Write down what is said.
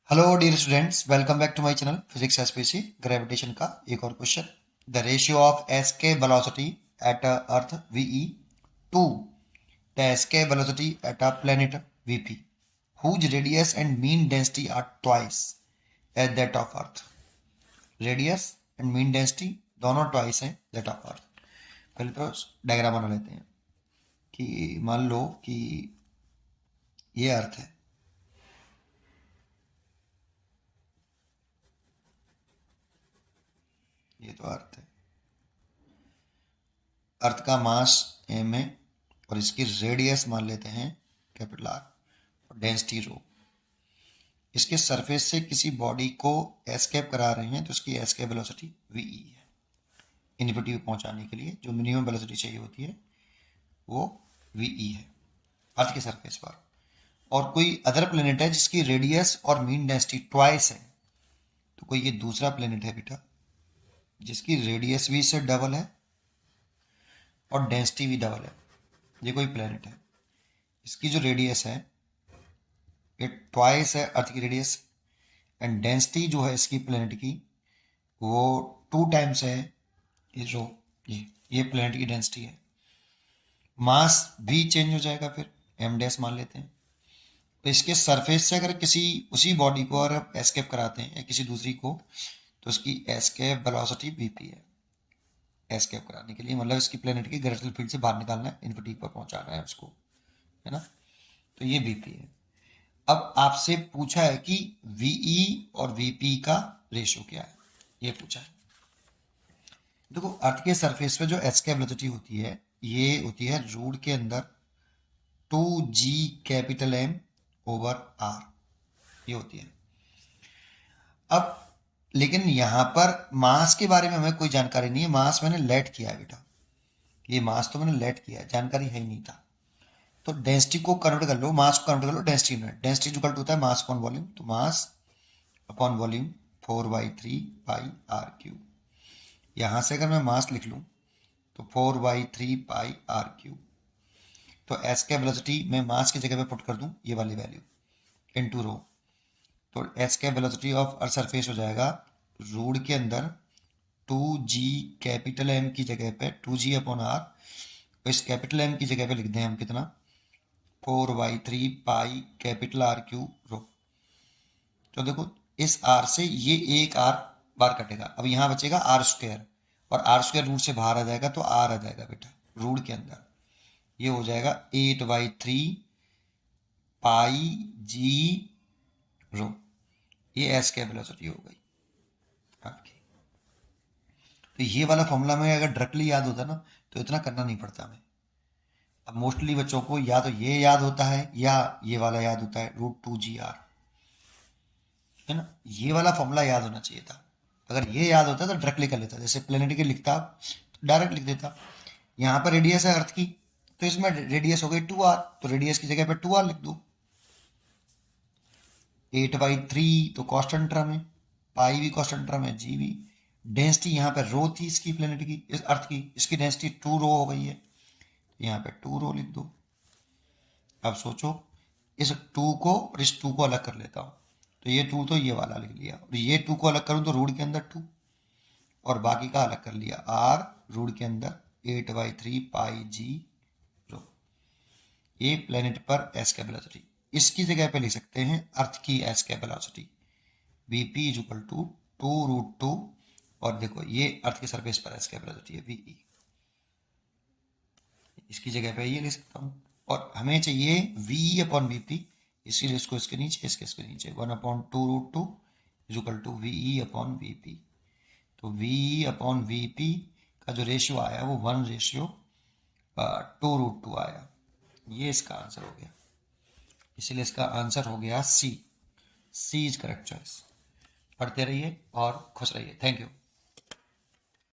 Hello dear students, welcome back to my channel physics SPC. Gravitation का एक और क्वेश्चन। The ratio of escape velocity at earth VE to the escape velocity at a planet VP whose radius and mean density are twice as that of earth. Radius and mean density दोनों twice हैं that of earth. पहले तो diagram बना लेते हैं कि मान लो कि ये अर्थ है, ये तो अर्थ है। अर्थ का मास एम है और इसकी रेडियस मान लेते हैं कैपिटल आर और डेंसिटी रो। इसके सरफेस से किसी बॉडी को एस्केप करा रहे हैं तो इसकी एस्केप वेलोसिटी वीई है। इन्फिनिटी पे पहुंचाने के लिए जो मिनिमम वेलोसिटी चाहिए होती है वो वीई है अर्थ के सरफेस पर। और कोई अदर प्लेनेट है जिसकी रेडियस और मीन डेंसिटी ट्वाइस है, तो कोई ये दूसरा प्लेनेट है बेटा जिसकी रेडियस भी इससे डबल है और डेंसिटी भी डबल है। ये कोई प्लेनेट है, इसकी जो रेडियस है ये ट्वाइस है अर्थ की रेडियस, एंड डेंसिटी जो है इसकी प्लेनेट की वो 2 टाइम्स है ये जो ये प्लेनेट की डेंसिटी है। मास भी चेंज हो जाएगा, फिर एम डैश मान लेते हैं। तो इसके सरफेस से अगर किसी उसी बॉडी को अगर एस्केप कराते हैं या किसी दूसरी को, तो उसकी एस्केप वेलोसिटी वीपी है। एस्केप कराने के लिए मतलब इसकी प्लेनेट की ग्रेविटेशनल फील्ड से बाहर निकालना है, इन्फिनिटी पर पहुंचाना है उसको, है ना। तो ये वीपी है। अब आपसे पूछा है कि वीई और वीपी का रेशियो क्या है, ये पूछा है। देखो, अर्थ के सरफेस पे जो एस्केप वेलोसिटी होती है ये होती है रूट के अंदर 2g capital M over are, ये होती है। अब लेकिन यहां पर मास के बारे में हमें कोई जानकारी नहीं है। मास मैंने लेट किया है बेटा, ये मास तो मैंने लेट किया है, जानकारी है ही नहीं था। तो डेंसिटी को कन्वर्ट कर लो, मास को कन्वर्ट कर लो डेंसिटी में। डेंसिटी जो कन्वर्ट होता है मास अपॉन वॉल्यूम, तो mass upon volume 4/3 pi r cube. यहां से अगर मैं मास लिख लूं तो 4/3 पाई आर क्यूब। तो एस के वेलोसिटी में मास की जगह पे पुट कर दूं ये वाली वैल्यू इनटू रो, तो escape velocity of earth surface हो जाएगा रूट के अंदर 2g कैपिटल एम की जगह पे 2g अपॉन आर। तो इस कैपिटल एम की जगह पे लिख दें हम कितना, 4/3 पाई कैपिटल आर क्यूब रो। तो देखो इस आर से ये एक आर बार कटेगा, अब यहाँ बचेगा आर स्क्वायर, और आर स्क्वायर रूट से बाहर आ जाएगा तो आर आ जाएगा बेटा रूट के अंदर। ये हो जाएगा 8/3 पाई जी रो। ये एस की वेलोसिटी हो गई आपकी। तो ये वाला फॉर्मूला में अगर डायरेक्टली याद होता ना तो इतना करना नहीं पड़ता हमें। अब मोस्टली बच्चों को या तो ये याद होता है या ये वाला याद होता है √2GR, है ना। ये वाला फॉर्मूला याद होना चाहिए था। अगर ये याद होता तो डायरेक्टली कर लेता, जैसे प्लेनेट के लिखता तो डायरेक्ट लिख देता। यहाँ पर रेडियस है अर्थ की, तो इसमें रेडियस हो गई 2r, तो रेडियस की जगह पे 2r लिख दो। 8/3 तो कांस्टेंट टर्म है, पाई भी कांस्टेंट टर्म है, जी भी। डेंसिटी यहाँ पे रो थी इसकी प्लेनेट की, इस अर्थ की, इसकी डेंसिटी 2 रो हो गई है, यहाँ पे 2 रो लिख दो। अब सोचो इस 2 को और इस 2 को अलग कर लेता हूँ, तो ये 2 तो ये वाला लिख लिया, और ये 2 को अलग करूँ तो रूट के अंदर 2 और बाकी का अलग कर लिया आर रूट के अंदर 8/3 पाई जी रो। ये प्लेनेट पर एस्केप वेलोसिटी, इसकी जगह पे लिख सकते हैं अर्थ की escape velocity VP is equal to 2√2, और देखो ये अर्थ के सरफेस पर एस्केप वेलोसिटी है वीई, इसकी जगह पे ये लिख सकता हूँ। और हमें चाहिए वी अपॉन वीपी, इसीलिए इसको इसके नीचे इसके नीचे 1/2√2 is equal to VE upon VP. तो वी अपॉन वीपी का जो रेशियो आया वो 1/2√2 आया। ये इसका आंसर हो गया, इसीलिए इसका आंसर हो गया सी। सी इज करेक्ट चॉइस। पढ़ते रहिए और खुश रहिए। Thank you.